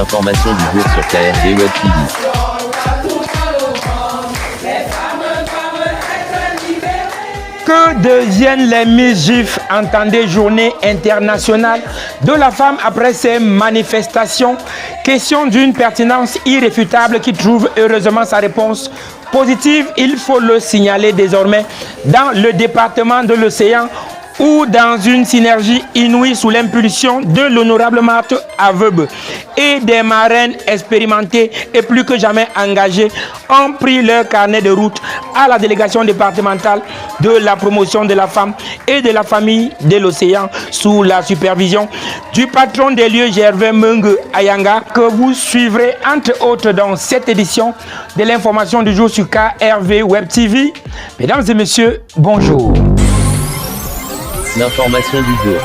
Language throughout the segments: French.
L'information du jour sur KRV Web TV. Que deviennent les Miss GIF? Entendez, journée internationale de la femme après ces manifestations. Question d'une pertinence irréfutable qui trouve heureusement sa réponse positive. Il faut le signaler désormais dans le département de l'Océan, ou dans une synergie inouïe sous l'impulsion de l'honorable Marthe Aveube et des marraines expérimentées et plus que jamais engagées ont pris leur carnet de route à la délégation départementale de la promotion de la femme et de la famille de l'Océan sous la supervision du patron des lieux Gervais Mengue Ayanga, que vous suivrez entre autres dans cette édition de l'information du jour sur KRV Web TV. Mesdames et messieurs, bonjour. L'information du jour.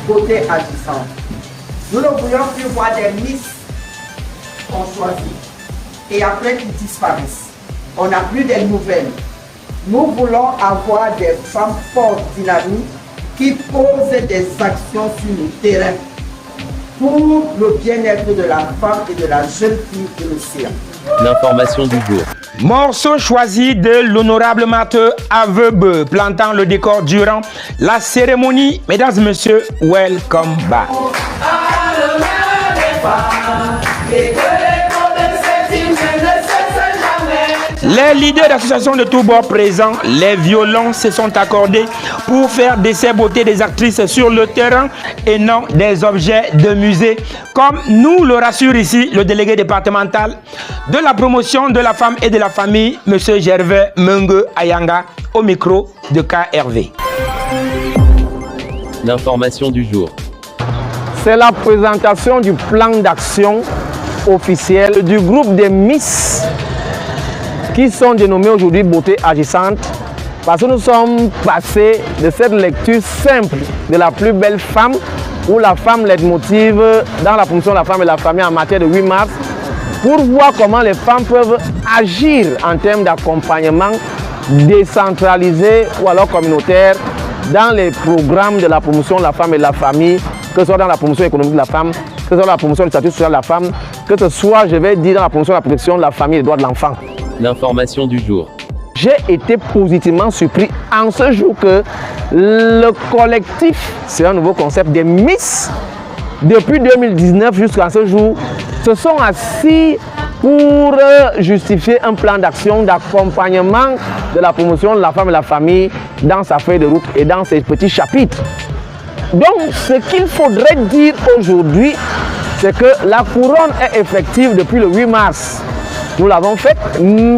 Côté agissant, nous ne voulions plus voir des Miss qu'on choisit et après qu'ils disparaissent. On n'a plus de nouvelles. Nous voulons avoir des femmes fortes, dynamiques, qui posent des actions sur le terrain pour le bien-être de la femme et de la jeune fille de l'Océan. L'information du jour. Morceau choisi de l'honorable Marthe Aveube, plantant le décor durant la cérémonie. Mesdames et messieurs, welcome back. Les leaders d'associations de tous bords présents, les violons se sont accordés pour faire d'essais beauté des actrices sur le terrain et non des objets de musée, comme nous le rassure ici le délégué départemental de la promotion de la femme et de la famille, M. Gervais Mengue Ayanga, au micro de KRV. L'information du jour. C'est la présentation du plan d'action officiel du groupe des Miss qui sont dénommées aujourd'hui Beauté Agissante, parce que nous sommes passés de cette lecture simple de la plus belle femme, où la femme leitmotiv dans la promotion de la femme et de la famille en matière de 8 mars, pour voir comment les femmes peuvent agir en termes d'accompagnement décentralisé ou alors communautaire dans les programmes de la promotion de la femme et de la famille, que ce soit dans la promotion économique de la femme, que ce soit dans la promotion du statut social de la femme, que ce soit, je vais dire, dans la promotion de la protection de la famille et des droits de l'enfant. L'information du jour. J'ai été positivement surpris en ce jour que le collectif, c'est un nouveau concept des Miss, depuis 2019 jusqu'à ce jour, se sont assis pour justifier un plan d'action d'accompagnement de la promotion de la femme et de la famille dans sa feuille de route et dans ses petits chapitres. Donc, ce qu'il faudrait dire aujourd'hui, c'est que la couronne est effective depuis le 8 mars. Nous l'avons fait.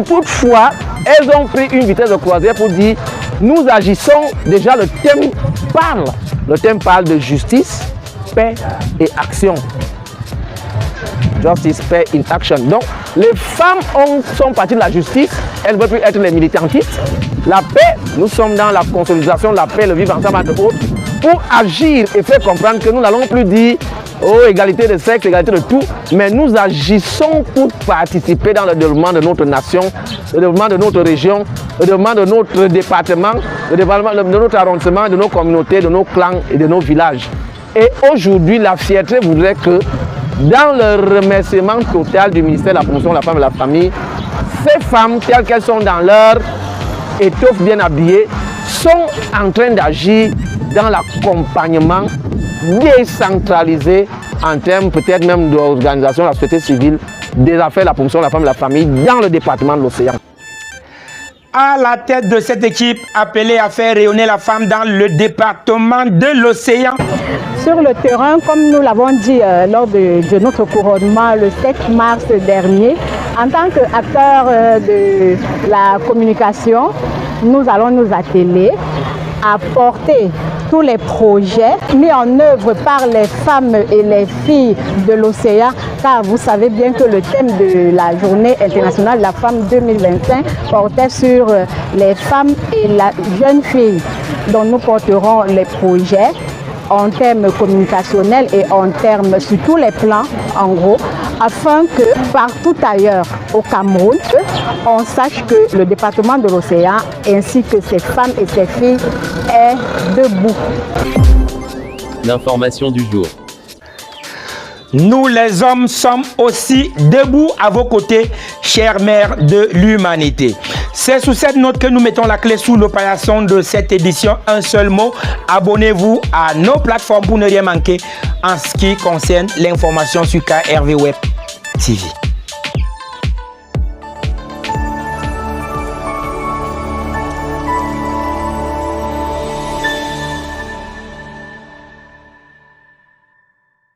Toutefois, elles ont pris une vitesse de croisière pour dire nous agissons. Déjà, le thème parle. Le thème parle de justice, paix et action. Justice, paix in action. Donc, les femmes sont parties de la justice. Elles ne veulent plus être les militantistes. La paix, nous sommes dans la consolidation de la paix, le vivre ensemble entre autres, pour agir et faire comprendre que nous n'allons plus dire oh, égalité de sexe, égalité de tout, mais nous agissons pour participer dans le développement de notre nation, le développement de notre région, le développement de notre département, le développement de notre arrondissement, de nos communautés, de nos clans et de nos villages. Et aujourd'hui, la fierté voudrait que, dans le remerciement total du ministère de la promotion de la femme et de la famille, ces femmes, telles qu'elles sont dans leur étoffe bien habillée, sont en train d'agir dans l'accompagnement décentralisé en termes peut-être même d'organisation de la société civile, des affaires de la promotion de la femme et de la famille dans le département de l'Océan. À la tête de cette équipe appelée à faire rayonner la femme dans le département de l'Océan. Sur le terrain, comme nous l'avons dit lors de notre couronnement le 7 mars dernier, en tant qu'acteurs de la communication, nous allons nous atteler à porter tous les projets mis en œuvre par les femmes et les filles de l'Océan, car vous savez bien que le thème de la journée internationale de la femme 2025 portait sur les femmes et la jeune fille. Donc nous porterons les projets en termes communicationnels et en termes sur tous les plans, en gros, afin que partout ailleurs au Cameroun, on sache que le département de l'Océan ainsi que ses femmes et ses filles est debout. L'information du jour. Nous les hommes sommes aussi debout à vos côtés, chères mères de l'humanité. C'est sous cette note que nous mettons la clé sous l'opération de cette édition. Un seul mot, abonnez-vous à nos plateformes pour ne rien manquer en ce qui concerne l'information sur KRV Web TV.